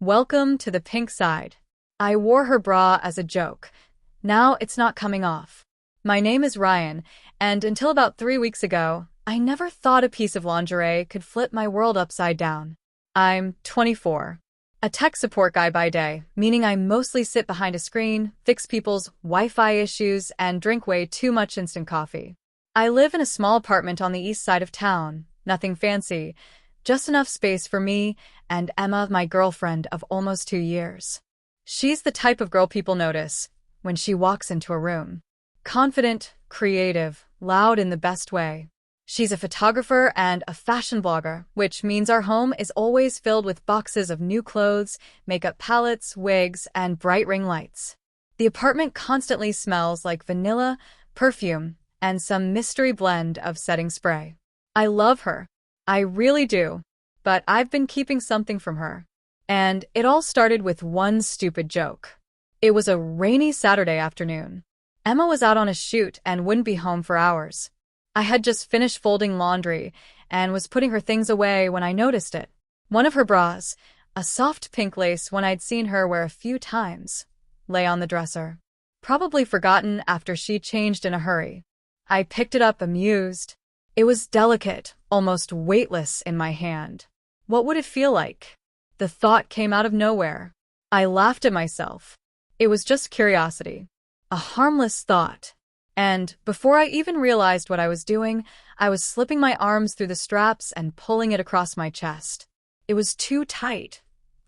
Welcome to the pink side. I wore her bra as a joke. Now it's not coming off. My name is Ryan, and until about 3 weeks ago, I never thought a piece of lingerie could flip my world upside down. I'm 24. A tech support guy by day, meaning I mostly sit behind a screen, fix people's Wi-Fi issues, and drink way too much instant coffee. I live in a small apartment on the east side of town. Nothing fancy, just enough space for me and Emma, my girlfriend of almost 2 years. She's the type of girl people notice when she walks into a room. Confident, creative, loud in the best way. She's a photographer and a fashion blogger, which means our home is always filled with boxes of new clothes, makeup palettes, wigs, and bright ring lights. The apartment constantly smells like vanilla, perfume, and some mystery blend of setting spray. I love her. I really do. But I've been keeping something from her. And it all started with one stupid joke. It was a rainy Saturday afternoon. Emma was out on a shoot and wouldn't be home for hours. I had just finished folding laundry and was putting her things away when I noticed it. One of her bras, a soft pink lace one I'd seen her wear a few times, lay on the dresser. Probably forgotten after she changed in a hurry. I picked it up amused. It was delicate, almost weightless in my hand. What would it feel like? The thought came out of nowhere. I laughed at myself. It was just curiosity. A harmless thought. And before I even realized what I was doing, I was slipping my arms through the straps and pulling it across my chest. It was too tight.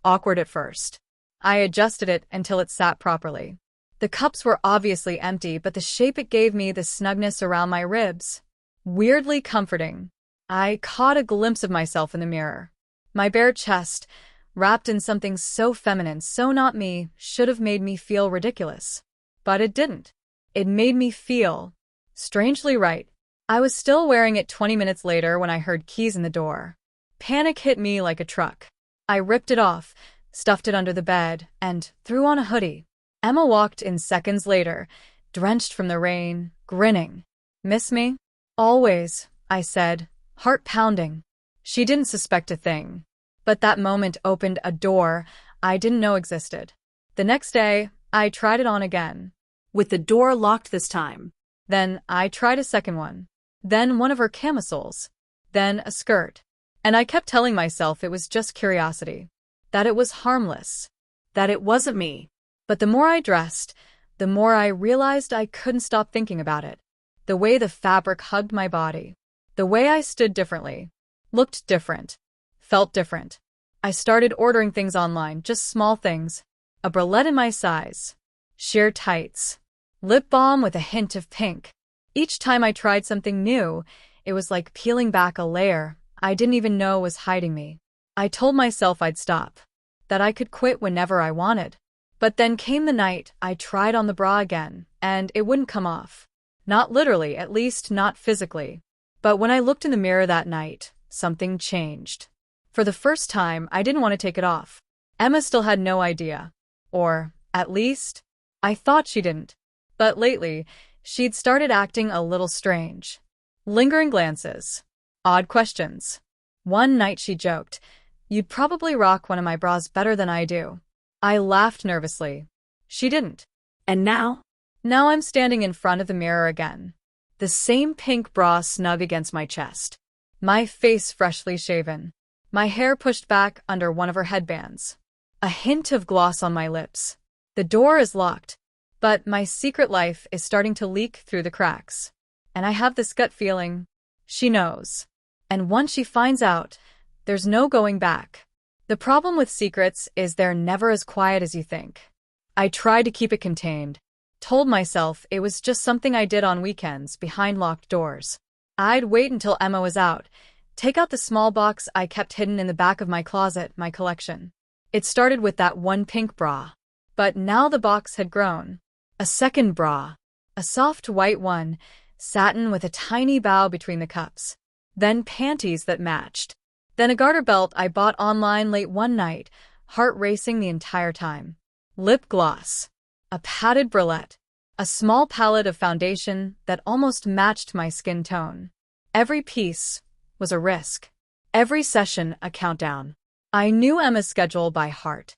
Awkward at first. I adjusted it until it sat properly. The cups were obviously empty, but the shape it gave me the snugness around my ribs. Weirdly comforting. I caught a glimpse of myself in the mirror. My bare chest, wrapped in something so feminine, so not me, should have made me feel ridiculous. But it didn't. It made me feel strangely right. I was still wearing it 20 minutes later when I heard keys in the door. Panic hit me like a truck. I ripped it off, stuffed it under the bed, and threw on a hoodie. Emma walked in seconds later, drenched from the rain, grinning. "Miss me?" "Always," I said, heart pounding. She didn't suspect a thing. But that moment opened a door I didn't know existed. The next day, I tried it on again. With the door locked this time. Then I tried a second one. Then one of her camisoles. Then a skirt. And I kept telling myself it was just curiosity. That it was harmless. That it wasn't me. But the more I dressed, the more I realized I couldn't stop thinking about it. The way the fabric hugged my body. The way I stood differently. Looked different. Felt different. I started ordering things online, just small things. A bralette in my size. Sheer tights. Lip balm with a hint of pink. Each time I tried something new, it was like peeling back a layer I didn't even know was hiding me. I told myself I'd stop. That I could quit whenever I wanted. But then came the night I tried on the bra again, and it wouldn't come off. Not literally, at least not physically. But when I looked in the mirror that night, something changed. For the first time, I didn't want to take it off. Emma still had no idea. Or, at least, I thought she didn't. But lately, she'd started acting a little strange. Lingering glances. Odd questions. One night she joked, "You'd probably rock one of my bras better than I do." I laughed nervously. She didn't. And now? Now I'm standing in front of the mirror again. The same pink bra snug against my chest. My face freshly shaven. My hair pushed back under one of her headbands. A hint of gloss on my lips. The door is locked. But my secret life is starting to leak through the cracks. And I have this gut feeling. She knows. And once she finds out, there's no going back. The problem with secrets is they're never as quiet as you think. I tried to keep it contained. Told myself it was just something I did on weekends behind locked doors. I'd wait until Emma was out, take out the small box I kept hidden in the back of my closet, my collection. It started with that one pink bra. But now the box had grown. A second bra. A soft white one, satin with a tiny bow between the cups. Then panties that matched. Then a garter belt I bought online late one night, heart racing the entire time. Lip gloss. A padded bralette. A small palette of foundation that almost matched my skin tone. Every piece was a risk. Every session a countdown. I knew Emma's schedule by heart.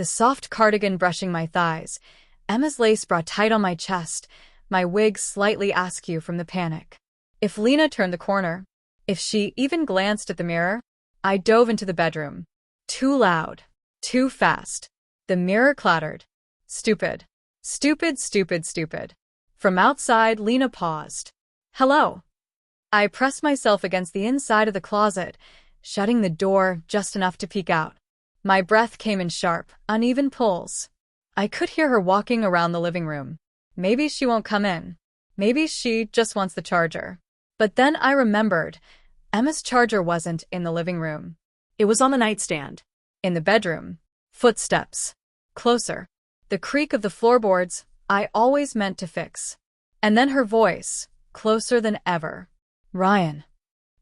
the soft cardigan brushing my thighs, Emma's lace bra tight on my chest, my wig slightly askew from the panic. If Lena turned the corner, if she even glanced at the mirror, I dove into the bedroom. Too loud. Too fast. The mirror clattered. Stupid. Stupid, stupid, stupid. From outside, Lena paused. Hello. I pressed myself against the inside of the closet, shutting the door just enough to peek out. My breath came in sharp, uneven pulls. I could hear her walking around the living room. Maybe she won't come in. Maybe she just wants the charger. But then I remembered, Emma's charger wasn't in the living room. It was on the nightstand. In the bedroom. Footsteps. Closer. The creak of the floorboards I always meant to fix. And then her voice, closer than ever. Ryan.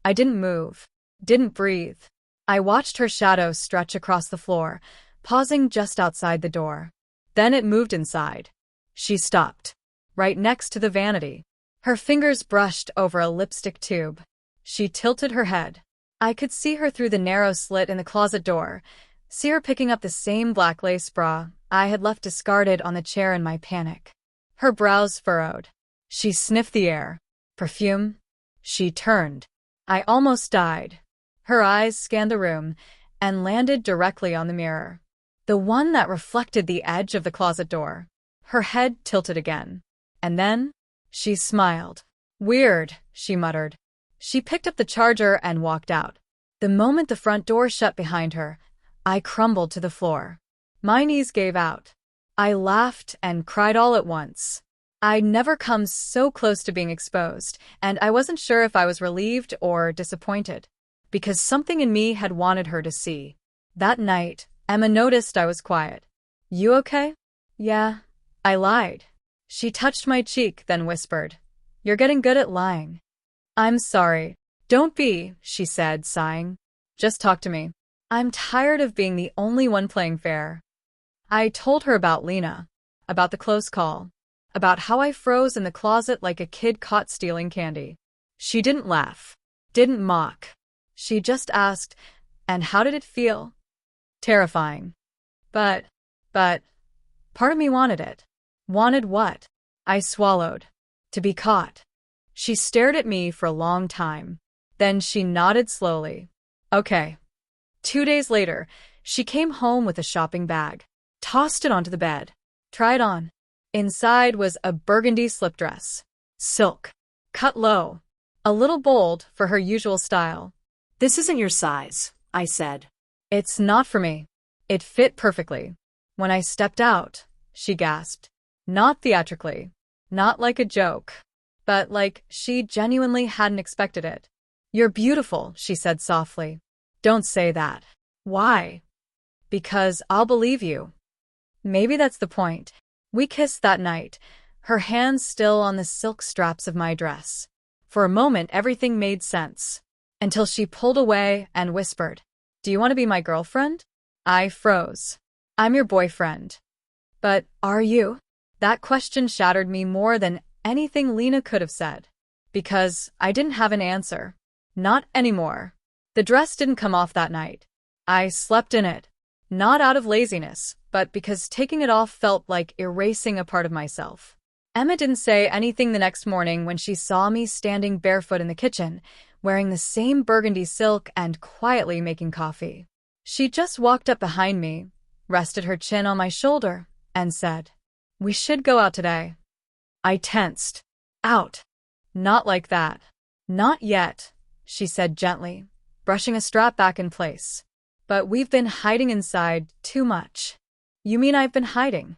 I didn't move. Didn't breathe. I watched her shadow stretch across the floor, pausing just outside the door. Then it moved inside. She stopped. Right next to the vanity. Her fingers brushed over a lipstick tube. She tilted her head. I could see her through the narrow slit in the closet door, see her picking up the same black lace bra I had left discarded on the chair in my panic. Her brows furrowed. She sniffed the air. Perfume? She turned. I almost died. Her eyes scanned the room and landed directly on the mirror. The one that reflected the edge of the closet door. Her head tilted again. And then, she smiled. Weird, she muttered. She picked up the charger and walked out. The moment the front door shut behind her, I crumbled to the floor. My knees gave out. I laughed and cried all at once. I'd never come so close to being exposed, and I wasn't sure if I was relieved or disappointed, because something in me had wanted her to see. That night, Emma noticed I was quiet. You okay? Yeah, I lied. She touched my cheek, then whispered, You're getting good at lying. I'm sorry. Don't be, she said, sighing. Just talk to me. I'm tired of being the only one playing fair. I told her about Lena, about the close call, about how I froze in the closet like a kid caught stealing candy. She didn't laugh, didn't mock. She just asked, and how did it feel? Terrifying. But, part of me wanted it. Wanted what? I swallowed. To be caught. She stared at me for a long time. Then she nodded slowly. Okay. 2 days later, she came home with a shopping bag, tossed it onto the bed. Try it on. Inside was a burgundy slip dress. Silk. Cut low. A little bold for her usual style. This isn't your size, I said. It's not for me. It fit perfectly. When I stepped out, she gasped. Not theatrically. Not like a joke. But like she genuinely hadn't expected it. You're beautiful, she said softly. Don't say that. Why? Because I'll believe you. Maybe that's the point. We kissed that night, her hands still on the silk straps of my dress. For a moment, everything made sense. Until she pulled away and whispered, Do you want to be my girlfriend? I froze. I'm your boyfriend. But are you? That question shattered me more than anything Lena could have said. Because I didn't have an answer. Not anymore. The dress didn't come off that night. I slept in it. Not out of laziness, but because taking it off felt like erasing a part of myself. Emma didn't say anything the next morning when she saw me standing barefoot in the kitchen, wearing the same burgundy silk and quietly making coffee. She just walked up behind me, rested her chin on my shoulder, and said, We should go out today. I tensed. Out. Not like that. Not yet, she said gently, brushing a strap back in place. But we've been hiding inside too much. You mean I've been hiding?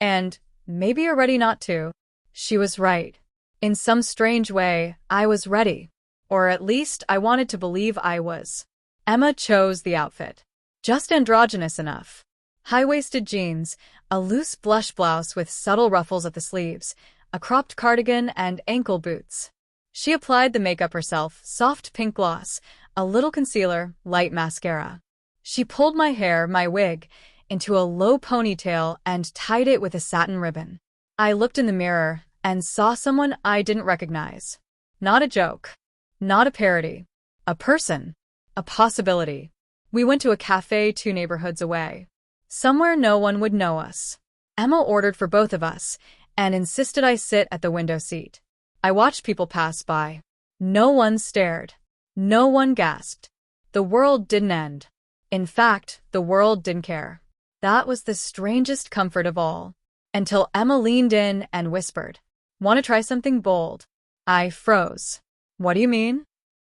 And maybe you're ready not to. She was right. In some strange way, I was ready. Or at least I wanted to believe I was. Emma chose the outfit. Just androgynous enough. High-waisted jeans, a loose blush blouse with subtle ruffles at the sleeves, a cropped cardigan, and ankle boots. She applied the makeup herself, soft pink gloss, a little concealer, light mascara. She pulled my hair, my wig, into a low ponytail and tied it with a satin ribbon. I looked in the mirror and saw someone I didn't recognize. Not a joke. Not a parody. A person. A possibility. We went to a cafe 2 neighborhoods away. somewhere no one would know us. Emma ordered for both of us and insisted I sit at the window seat. I watched people pass by. No one stared. No one gasped. The world didn't end. In fact, the world didn't care. That was the strangest comfort of all. Until Emma leaned in and whispered, "Want to try something bold?" I froze. "What do you mean?"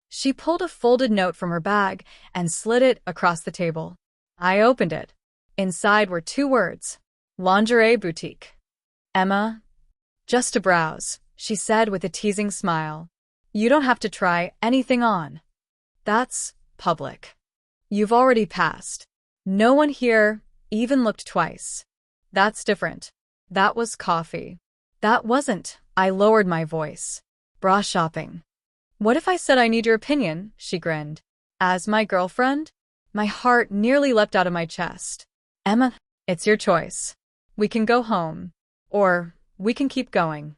She pulled a folded note from her bag and slid it across the table. I opened it. Inside were 2 words: Lingerie Boutique. "Emma, just to browse," she said with a teasing smile. "You don't have to try anything on. That's public. You've already passed. No one here even looked twice. That's different. That was coffee. That wasn't." I lowered my voice. "Bra shopping." "What if I said I need your opinion?" she grinned. "As my girlfriend?" My heart nearly leapt out of my chest. "Emma, it's your choice. We can go home. Or we can keep going."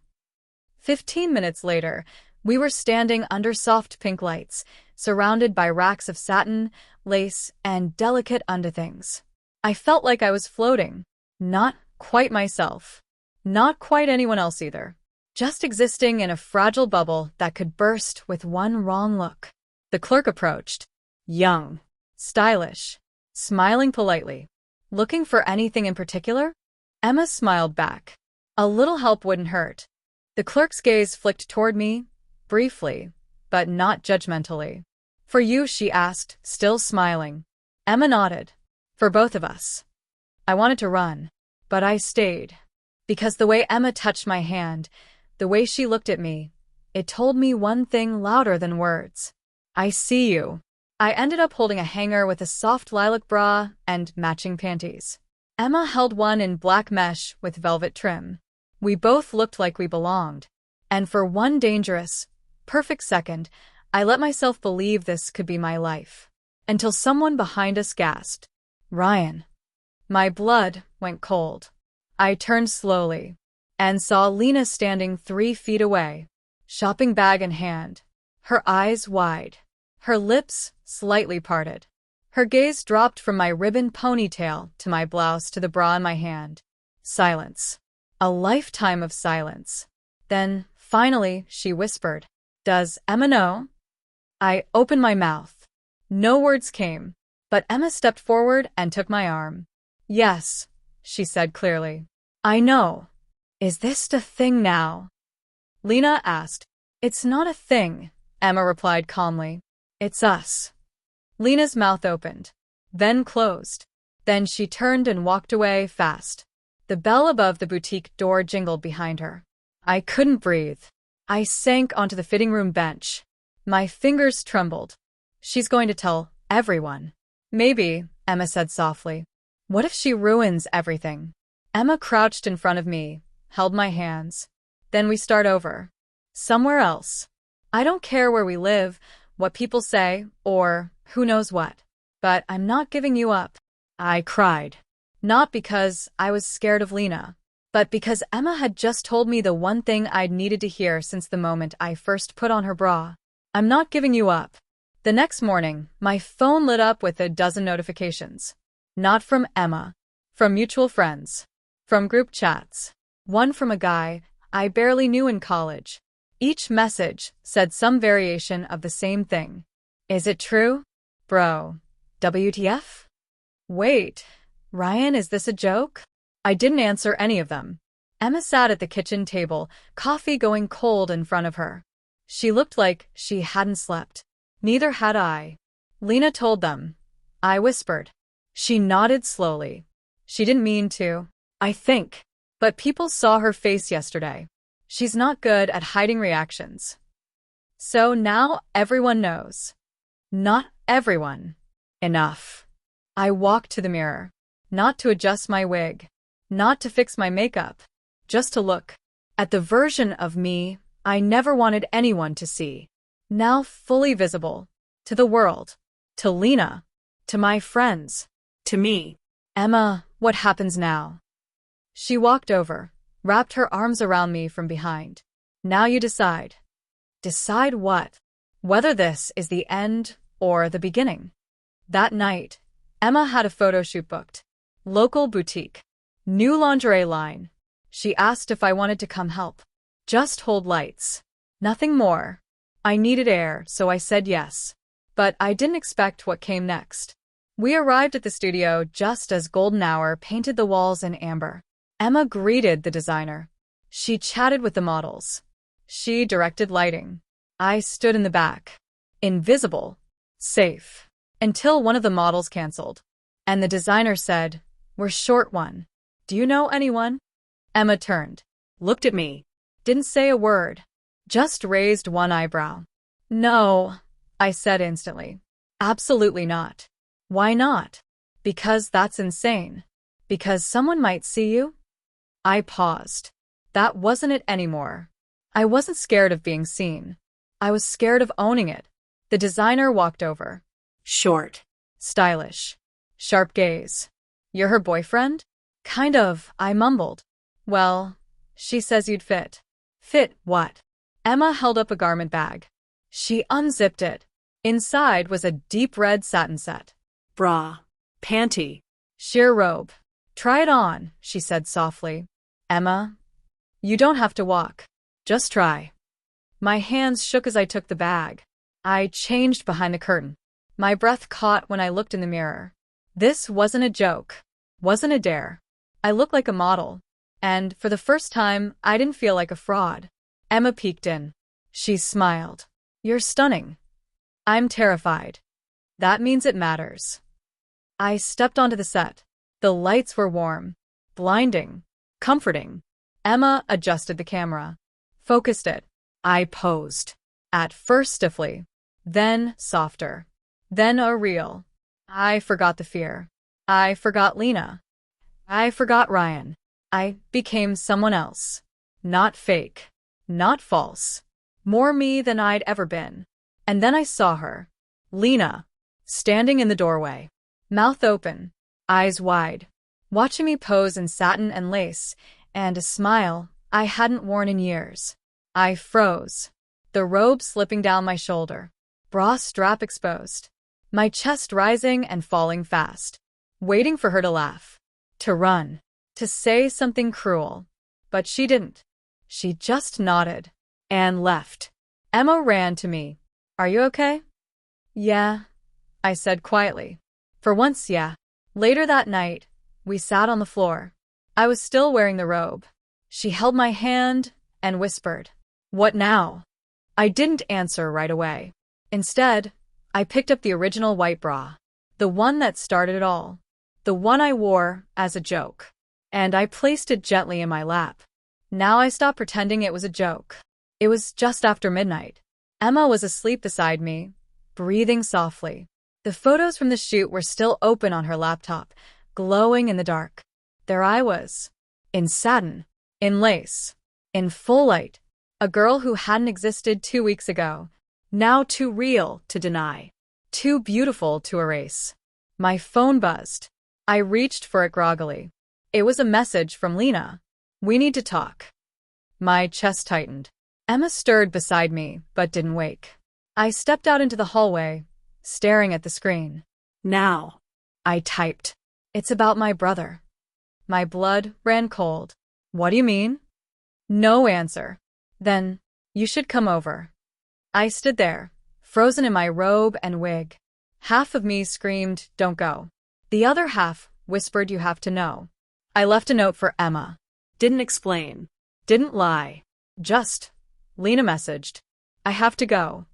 15 minutes later, we were standing under soft pink lights, surrounded by racks of satin, lace, and delicate underthings. I felt like I was floating. Not quite myself. Not quite anyone else either. Just existing in a fragile bubble that could burst with one wrong look. The clerk approached. Young. Stylish. Smiling politely. "Looking for anything in particular?" Emma smiled back. "A little help wouldn't hurt." The clerk's gaze flicked toward me, briefly, but not judgmentally. "For you?" she asked, still smiling. Emma nodded. "For both of us." I wanted to run, but I stayed. Because the way Emma touched my hand, the way she looked at me, it told me one thing louder than words. "I see you." I ended up holding a hanger with a soft lilac bra and matching panties. Emma held one in black mesh with velvet trim. We both looked like we belonged. And for one dangerous, perfect second, I let myself believe this could be my life. Until someone behind us gasped, "Ryan." My blood went cold. I turned slowly and saw Lena standing 3 feet away, shopping bag in hand, her eyes wide, her lips slightly parted. Her gaze dropped from my ribbon ponytail to my blouse to the bra in my hand. Silence. A lifetime of silence. Then, finally, she whispered, "Does Emma know?" I opened my mouth. No words came, but Emma stepped forward and took my arm. "Yes," she said clearly. "I know." "Is this the thing now?" Lena asked. "It's not a thing," Emma replied calmly. "It's us." Lena's mouth opened, then closed. Then she turned and walked away fast. The bell above the boutique door jingled behind her. I couldn't breathe. I sank onto the fitting room bench. My fingers trembled. "She's going to tell everyone." "Maybe," Emma said softly. "What if she ruins everything?" Emma crouched in front of me, held my hands. "Then we start over. Somewhere else. I don't care where we live, what people say, or who knows what. But I'm not giving you up." I cried. Not because I was scared of Lena, but because Emma had just told me the one thing I'd needed to hear since the moment I first put on her bra. "I'm not giving you up." The next morning, my phone lit up with a dozen notifications. Not from Emma. From mutual friends. From group chats. One from a guy I barely knew in college. Each message said some variation of the same thing. "Is it true? Bro. WTF? Wait, Ryan, is this a joke?" I didn't answer any of them. Emma sat at the kitchen table, coffee going cold in front of her. She looked like she hadn't slept. Neither had I. "Lena told them." I whispered. She nodded slowly. She didn't mean to, I think. But people saw her face yesterday. She's not good at hiding reactions. So now everyone knows. Not everyone. Enough. I walked to the mirror. Not to adjust my wig. Not to fix my makeup. Just to look at the version of me I never wanted anyone to see. Now fully visible. To the world. To Lena. To my friends. To me. "Emma, what happens now?" She walked over, wrapped her arms around me from behind. "Now you decide." Decide what? Whether this is the end or the beginning. That night, Emma had a photo shoot booked. Local boutique. New lingerie line. She asked if I wanted to come help. Just hold lights. Nothing more. I needed air, so I said yes. But I didn't expect what came next. We arrived at the studio just as golden hour painted the walls in amber. Emma greeted the designer. She chatted with the models. She directed lighting. I stood in the back. Invisible. Safe. Until one of the models canceled. And the designer said, "We're short one. Do you know anyone?" Emma turned. Looked at me. Didn't say a word. Just raised one eyebrow. "No," I said instantly. "Absolutely not." "Why not?" "Because that's insane. Because someone might see you." I paused. That wasn't it anymore. I wasn't scared of being seen. I was scared of owning it. The designer walked over. Short. Stylish. Sharp gaze. "You're her boyfriend?" "Kind of," I mumbled. "Well, she says you'd fit." "Fit what?" Emma held up a garment bag. She unzipped it. Inside was a deep red satin set. Bra. Panty. Sheer robe. "Try it on," she said softly. "Emma, you don't have to walk. Just try." My hands shook as I took the bag. I changed behind the curtain. My breath caught when I looked in the mirror. This wasn't a joke. Wasn't a dare. I looked like a model. And for the first time, I didn't feel like a fraud. Emma peeked in. She smiled. "You're stunning." "I'm terrified." "That means it matters." I stepped onto the set. The lights were warm, blinding, comforting. Emma adjusted the camera, focused it. I posed. At first stiffly, then softer, then a reel. I forgot the fear. I forgot Lena. I forgot Ryan. I became someone else. Not fake. Not false. More me than I'd ever been. And then I saw her. Lena. Standing in the doorway. Mouth open. Eyes wide. Watching me pose in satin and lace, and a smile I hadn't worn in years. I froze. The robe slipping down my shoulder. Bra strap exposed. My chest rising and falling fast. Waiting for her to laugh. To run. To say something cruel. But she didn't. She just nodded. And left. Emma ran to me. "Are you okay?" "Yeah," I said quietly. For once, yeah. Later that night, we sat on the floor. I was still wearing the robe. She held my hand and whispered, "What now?" I didn't answer right away. Instead, I picked up the original white bra. The one that started it all. The one I wore as a joke. And I placed it gently in my lap. Now I stopped pretending it was a joke. It was just after midnight. Emma was asleep beside me, breathing softly. The photos from the shoot were still open on her laptop, glowing in the dark. There I was. In satin. In lace. In full light. A girl who hadn't existed 2 weeks ago. Now too real to deny. Too beautiful to erase. My phone buzzed. I reached for it groggily. It was a message from Lena. "We need to talk." My chest tightened. Emma stirred beside me, but didn't wake. I stepped out into the hallway, staring at the screen. Now. I typed. "It's about my brother." My blood ran cold. "What do you mean?" No answer. "Then, you should come over." I stood there, frozen in my robe and wig. Half of me screamed, "Don't go." The other half whispered, "You have to know." I left a note for Emma. Didn't explain. Didn't lie. Just, Lena messaged, "I have to go."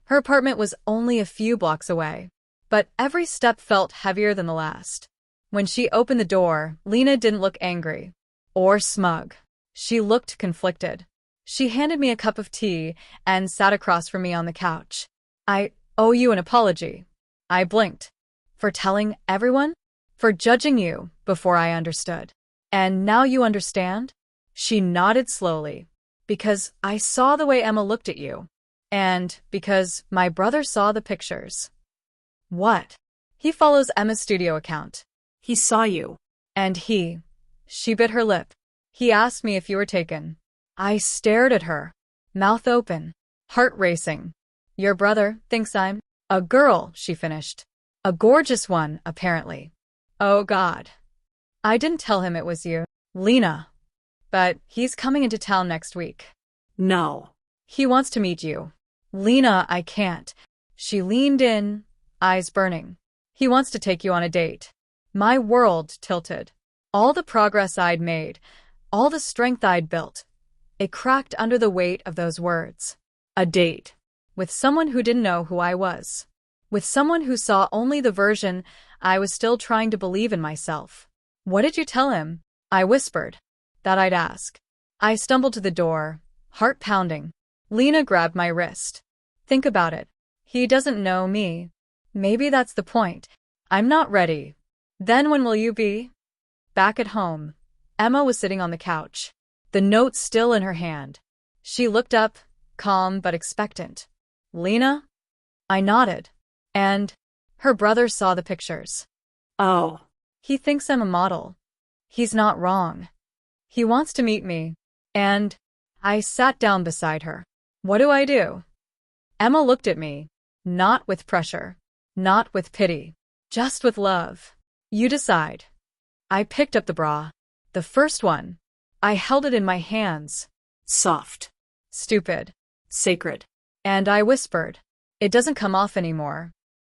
Her apartment was only a few blocks away, but every step felt heavier than the last. When she opened the door, Lena didn't look angry or smug. She looked conflicted. She handed me a cup of tea and sat across from me on the couch. "I owe you an apology." I blinked. "For telling everyone? For judging you before I understood. And now you understand?" She nodded slowly. "Because I saw the way Emma looked at you. And because my brother saw the pictures." "What?" "He follows Emma's studio account." He saw you. "And she bit her lip. He asked me if you were taken." I stared at her, mouth open, heart racing. "Your brother thinks I'm a girl," she finished. "A gorgeous one, apparently." Oh God. I didn't tell him it was you, Lena. But he's coming into town next week. No. He wants to meet you. Lena, I can't. She leaned in, eyes burning. He wants to take you on a date. My world tilted. All the progress I'd made, all the strength I'd built, it cracked under the weight of those words. A date. With someone who didn't know who I was. With someone who saw only the version I was still trying to believe in myself. What did you tell him? I whispered. That I'd ask. I stumbled to the door, heart pounding. Lena grabbed my wrist. Think about it. He doesn't know me. Maybe that's the point. I'm not ready. Then when will you be? Back at home. Emma was sitting on the couch, the note still in her hand. She looked up, calm but expectant. Lena? I nodded. And her brother saw the pictures. Oh. He thinks I'm a model. He's not wrong. He wants to meet me. And I sat down beside her. What do I do? Emma looked at me, not with pressure, not with pity, just with love. You decide. I picked up the bra. The first one. I held it in my hands. Soft. Stupid. Sacred. And I whispered, it doesn't come off anymore.